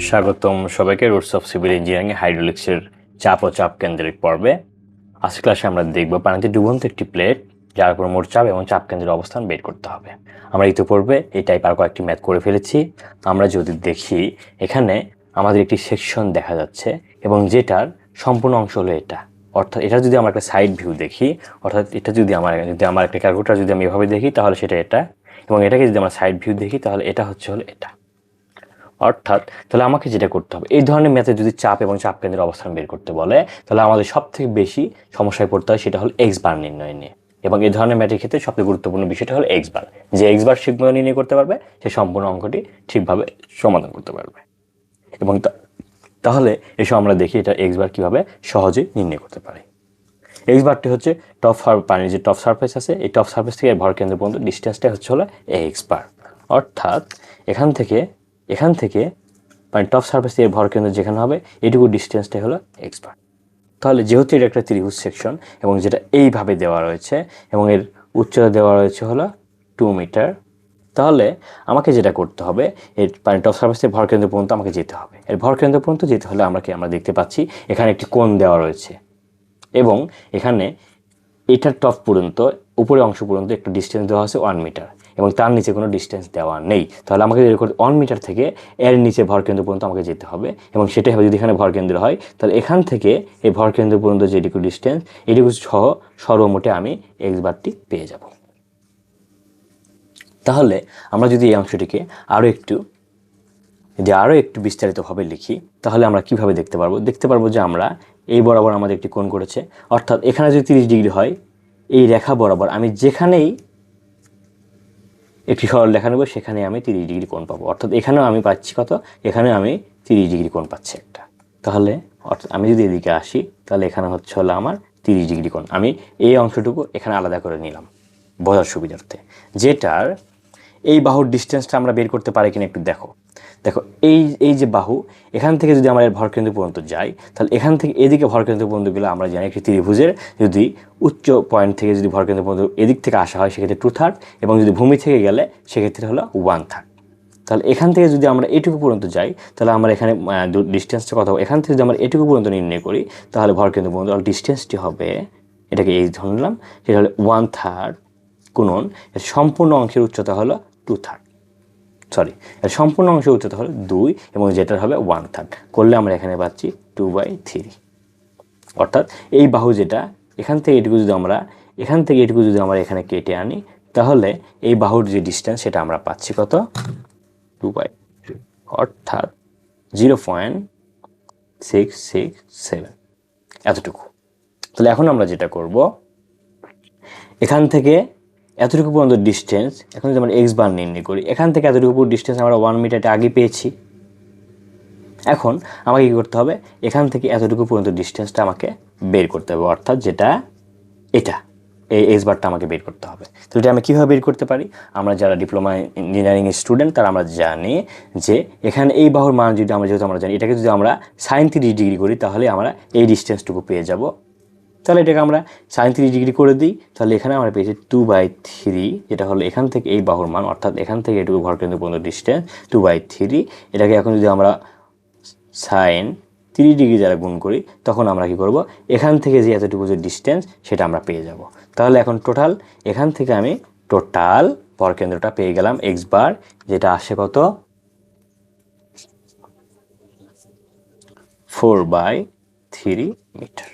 স্বাগতম সবাইকে roots of civil engineering হাইড্রোলিক্সের চাপ ও চাপ কেন্দ্রিক পর্বে। আজকের ক্লাসে আমরা দেখব পানিতে ডুবন্ত একটি প্লেট যার উপর মোট চাপ এবং চাপ কেন্দ্রের অবস্থান বের করতে হবে। আমরা ইতিপূর্বে এই টাইপ আর কয়েকটি ম্যাথ করে ফেলেছি। আমরা যদি দেখি এখানে আমাদের একটি সেকশন দেখা যাচ্ছে এবং যেটার সম্পূর্ণ অংশ হলো এটা, অর্থাৎ এটা যদি আমরা একটা সাইড ভিউ দেখি, অর্থাৎ এটা যদি আমার একটা ক্যালকুলেটর যদি আমি এভাবে দেখি তাহলে সেটা এটা, এবং এটাকে যদি আমরা সাইড ভিউ দেখি তাহলে এটা হলো এটা। অর্থাৎ তাহলে আমাকে যেটা করতে হবে, এই ধরনের ম্যাথে যদি চাপ এবং চাপ কেন্দ্রের অবস্থান বের করতে বলে তাহলে আমাদের সবথেকে বেশি সমস্যায় পড়তে হয় সেটা হলো এক্স বার নির্ণয় নিয়ে। এবং এই ধরনের ম্যাথের ক্ষেত্রে সবথেকে গুরুত্বপূর্ণ বিষয়টা হলো এক্স বার। যে এক্স বার ঠিকভাবে নির্ণয় করতে পারবে সে সম্পূর্ণ অঙ্কটি ঠিকভাবে সমাধান করতে পারবে। এবং তাহলে এসব আমরা দেখি এটা এক্স বার কীভাবে সহজে নির্ণয় করতে পারে। এক্স বারটি হচ্ছে পানির যে টপ সারফেস আছে, এই টপ সারফেস থেকে ভর কেন্দ্র পর্যন্ত ডিস্টেন্সটা হলো এক্স বার। অর্থাৎ এখান থেকে মানে টপ সারফেস থেকে ভর কেন্দ্র যেখানে হবে এটুকু ডিস্টেন্সটাই হলো এক্স বার। তাহলে যেহেতু এটা একটা ত্রিভুজ সেকশন এবং যেটা এইভাবে দেওয়া রয়েছে এবং এর উচ্চতা দেওয়া রয়েছে হলো 2 মিটার, তাহলে আমাকে যেটা করতে হবে এর মানে টপ সারফেস থেকে ভর কেন্দ্র পর্যন্ত আমাকে যেতে হবে। এর ভর কেন্দ্র পর্যন্ত যেতে হলে আমরা দেখতে পাচ্ছি এখানে একটি কোণ দেওয়া রয়েছে এবং এখানে এটার টপ পর্যন্ত উপরের অংশ পর্যন্ত একটু ডিস্টেন্স দেওয়া আছে 1 মিটার এবং তার নিচে কোনো ডিস্টেন্স দেওয়া নেই। তাহলে আমাকে 1 মিটার থেকে এর নিচে ভরকেন্দ্র পর্যন্ত আমাকে যেতে হবে এবং সেটাই হবে যদি এখানে ভরকেন্দ্র হয় তাহলে এখান থেকে এই ভরকেন্দ্র পর্যন্ত যেটুকু ডিস্টেন্স এটুকু সহ সর্বমোটে আমি এক্স বারটি পেয়ে যাব। তাহলে আমরা যদি এই অংশটিকে আরও একটু বিস্তারিতভাবে লিখি তাহলে আমরা কিভাবে দেখতে পারবো যে আমরা এই বরাবর আমাদের একটি কোণ করেছে, অর্থাৎ এখানে যদি 30 ডিগ্রি হয় এই রেখা বরাবর আমি যেখানেই একটি সরল রেখা নেব সেখানে আমি 30 ডিগ্রি কোণ পাবো। অর্থাৎ এখানেও আমি পাচ্ছি কত, এখানে আমি 30 ডিগ্রি কোণ পাচ্ছি একটা। তাহলে অর্থাৎ আমি যদি এদিকে আসি তাহলে এখানে হলো আমার 30 ডিগ্রি কোণ। আমি এই অংশটুকু এখানে আলাদা করে নিলাম বোঝার সুবিধার্থে। যেটার এই বাহুর ডিস্টেন্সটা আমরা বের করতে পারি কিনা একটু দেখো। এই যে বাহু, এখান থেকে যদি আমরা ভরকেন্দ্র পর্যন্ত যাই তাহলে এখান থেকে এদিকে ভরকেন্দ্র পর্যন্ত গেলে আমরা জানি একটি ত্রিভুজের যদি উচ্চ পয়েন্ট থেকে যদি ভরকেন্দ্র পর্যন্ত এদিক থেকে আসা হয় সেক্ষেত্রে 2/3 এবং যদি ভূমি থেকে গেলে সেক্ষেত্রে হলো 1/3। তাহলে এখান থেকে যদি আমরা এটুকু পর্যন্ত যাই তাহলে আমরা এখানে ডিস্টেন্সটা কত হবে, এখান থেকে যদি আমরা এটুকু পর্যন্ত নির্ণয় করি তাহলে ভরকেন্দ্র পর্যন্ত ডিস্টেন্সটি হবে, এটাকে এই ধরে নিলাম, সেটা হলো 1/3 গুণন সম্পূর্ণ অংশের উচ্চতা হলো 2/3, এর সম্পূর্ণ অংশের উচ্চতা হলো 2 এবং যেটার হবে 1/3 করলে আমরা এখানে পাচ্ছি 2/3। অর্থাৎ এই বাহু যেটা এখান থেকে এটুকু যদি আমরা এখানে কেটে আনি তাহলে এই বাহুর যে ডিস্টেন্স সেটা আমরা পাচ্ছি কত, 2/3, অর্থাৎ 0.667 এতটুকু। তাহলে এখন আমরা যেটা করব, এখান থেকে এতটুকু পর্যন্ত ডিস্টেন্স এখন যদি আমরা এক্স বার নির্ণয় করি, এখান থেকে এতটুকু ডিস্টেন্স আমরা 1 মিটারটা আগে পেয়েছি। এখন আমাকে কী করতে হবে, এখান থেকে এতটুকু পর্যন্ত ডিস্টেন্সটা আমাকে বের করতে হবে, অর্থাৎ যেটা এটা এই এক্স বারটা আমাকে বের করতে হবে। তো এটা আমি কীভাবে বের করতে পারি, আমরা যারা ডিপ্লোমা ইঞ্জিনিয়ারিং স্টুডেন্ট তারা আমরা জানি যে এখানে এই বাহুর মান যদি যেহেতু আমরা জানি এটাকে যদি আমরা sin 30 ডিগ্রি করি তাহলে আমরা এই ডিস্টেন্সটুকু পেয়ে যাব। তাহলে এটাকে আমরা sin 30 ডিগ্রি করে দিই, তাহলে এখানে আমরা পেয়েছি 2/3, যেটা হলো এখান থেকে এই বাহুর মান, অর্থাৎ এখান থেকে এটুকু ভরকেন্দ্র পর্যন্ত ডিস্টেন্স 2/3। এটাকে এখন যদি আমরা sin 30 ডিগ্রি দ্বারা গুণ করি তখন আমরা কি করব, এখান থেকে যে এতটুকু যে ডিস্টেন্স সেটা আমরা পেয়ে যাব। তাহলে এখন এখান থেকে আমি টোটাল ভরকেন্দ্রটা পেয়ে গেলাম এক্স বার, যেটা আসে কত, 4/3 মিটার।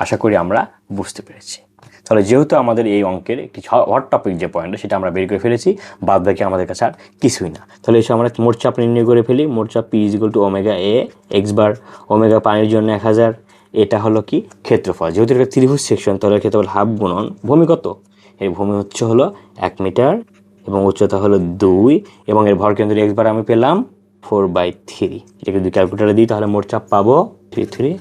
আশা করি আমরা বুঝতে পেরেছি। তাহলে যেহেতু আমাদের এই অঙ্কের একটি হট টপিক যে পয়েন্টটা সেটা আমরা বের করে ফেলেছি, বাদ বাকি আমাদের কাছে আর কিছুই না। তাহলে এসে আমরা মোট চাপ নির্ণয় করে ফেলি। মোট চাপ P = ওমেগা এ এক্স বার, ওমেগা পানির জন্য 1000, এটা হলো কি ক্ষেত্রফল। যেহেতু এটা ত্রিভুজ সেকশন তাহলে ক্ষেত্রফল হাফ গুণন ভূমি কত, এর ভূমি হলো 1 মিটার এবং উচ্চতা হলো 2 এবং এর ভরকেন্দ্র এক্স বার আমি পেলাম 4/3। এটাকে যদি ক্যালকুলেটারে দিই তাহলে মোট চাপ পাবো 33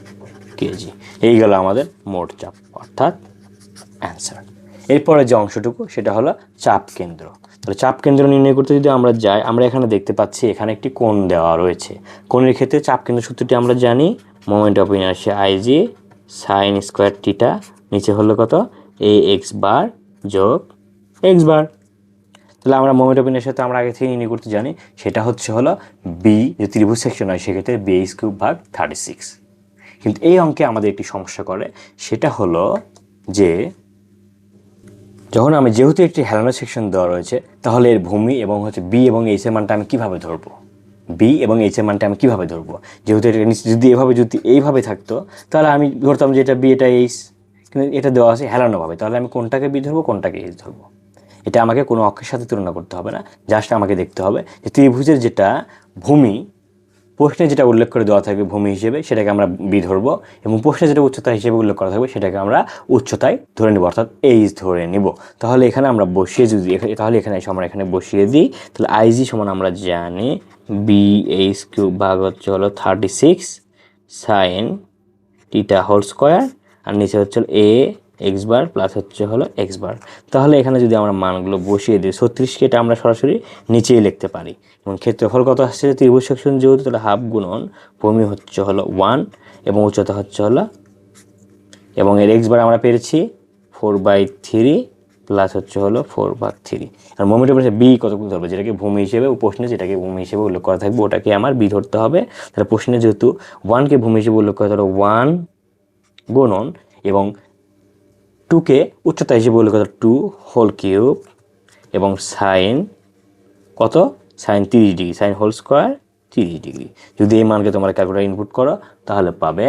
কেজি। এই গেল আমাদের মোট চাপ, অর্থাৎ অ্যান্সার। এরপরে যে অংশটুকু সেটা হলো চাপ কেন্দ্র। তাহলে চাপ কেন্দ্র নির্ণয় করতে যদি আমরা যাই, আমরা এখানে দেখতে পাচ্ছি এখানে একটি কোণ দেওয়া রয়েছে। কোণের ক্ষেত্রে চাপ কেন্দ্র সূত্রটি আমরা জানি, moment of inertia IG sin square theta, নিচে হলো কত, ax বার যোগ x বার। তাহলে আমরা মোমেন্ট অফ ইনার্শিয়াতে আমরা আগে থেকে নির্ণয় করতে জানি, সেটা হচ্ছে হলো বি, যদি ত্রিভুজ সেকশন হয় সেক্ষেত্রে bh³ ভাগ 36। কিন্তু এই অঙ্কে আমাদের একটি সমস্যা করে, সেটা হলো যে যখন আমি যেহেতু একটি হেলানো সেকশন দেওয়া রয়েছে, তাহলে এর ভূমি এবং হচ্ছে বি এবং এইচ এর মানটা আমি কীভাবে ধরবো, বি এবং এইচ এর মানটা আমি কীভাবে ধরবো? যেহেতু এটা যদি এইভাবে থাকতো, তাহলে আমি ধরতাম যে এটা বি, এটা এইচ, কিন্তু এটা দেওয়া আছে হেলানোভাবে, তাহলে আমি কোনটাকে বি ধরবো, কোনটাকে এইচ ধরবো? এটা আমাকে কোনো অক্ষের সাথে তুলনা করতে হবে না, জাস্ট আমাকে দেখতে হবে যে ত্রিভুজের যেটা ভূমি, প্রশ্নে যেটা উল্লেখ করে দেওয়া থাকবে ভূমি হিসেবে, সেটাকে আমরা বি ধরবো, এবং প্রশ্নে যেটা উচ্চতা হিসেবে উল্লেখ করা থাকবে সেটাকে আমরা উচ্চতায় ধরে নেব, অর্থাৎ এইচ ধরে নেব। তাহলে এখানে আমরা বসিয়ে যদি তাহলে এখানে এসে আমরা এখানে বসিয়ে দিই, তাহলে আইজি সমান আমরা জানি bh³ ভাগ হচ্ছে হলো 36 সাইন টিটা হোল স্কোয়ার, আর নিচে হচ্ছে এ এক্স বার প্লাস হচ্ছে হলো এক্স বার। তাহলে এখানে যদি আমরা মানগুলো বসিয়ে দিই, 36কে এটা আমরা সরাসরি নিচেই লিখতে পারি। এবং ক্ষেত্রফল কত আসছে ত্রিভুজ সেকশন যেহেতু, তাহলে হাফ গুণন ভূমি হচ্ছে হলো 1 এবং উচ্চতা হচ্ছে হলো, এবং এর এক্স বার আমরা পেরেছি 4/3 প্লাস হচ্ছে হলো 4/3। আর মোমেন্ট অফ ইনারশিয়া বি কত ধরবো, যেটাকে ভূমি হিসেবে, প্রশ্নে যেটাকে ভূমি হিসেবে উল্লেখ করা থাকবে ওটাকে আমার বি ধরতে হবে। তাহলে প্রশ্নে যেহেতু 1কে ভূমি হিসেবে উল্লেখ করা হলো 1 গুণন, এবং 2কে উচ্চতা হিসেবে উল্লেখ করা 2 হোল কিউব, এবং সাইন কত, sine 30 degree, sine whole square 30 degree. যদি এই মানকে তোমরা ক্যালকুলেটার ইনপুট করো তাহলে পাবে,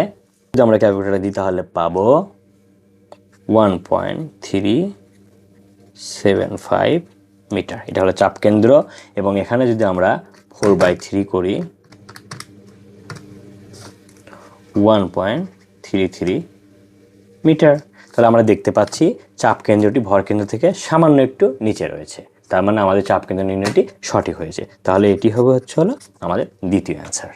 যদি আমরা ক্যালকুলেটার দিই তাহলে পাবো 1.375 মিটার। এটা হলো চাপ কেন্দ্র, এবং এখানে যদি আমরা 4/3 করি 1.33 মিটার, তাহলে আমরা দেখতে পাচ্ছি চাপ কেন্দ্রটি ভর কেন্দ্র থেকে সামান্য একটু নিচে রয়েছে, তার মানে আমাদের চাপ কেন্দ্র নির্ণয়টি সঠিক হয়েছে। তাহলে এটি হবে হচ্ছে হলো আমাদের দ্বিতীয় অ্যান্সার।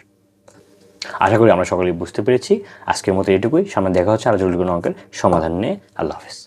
আশা করি আমরা সকলেই বুঝতে পেরেছি। আজকের মতো এটুকুই, সামনে দেখা হচ্ছে আরো জরুরি কোনো অঙ্কের সমাধান নিয়ে। আল্লাহ হাফেজ।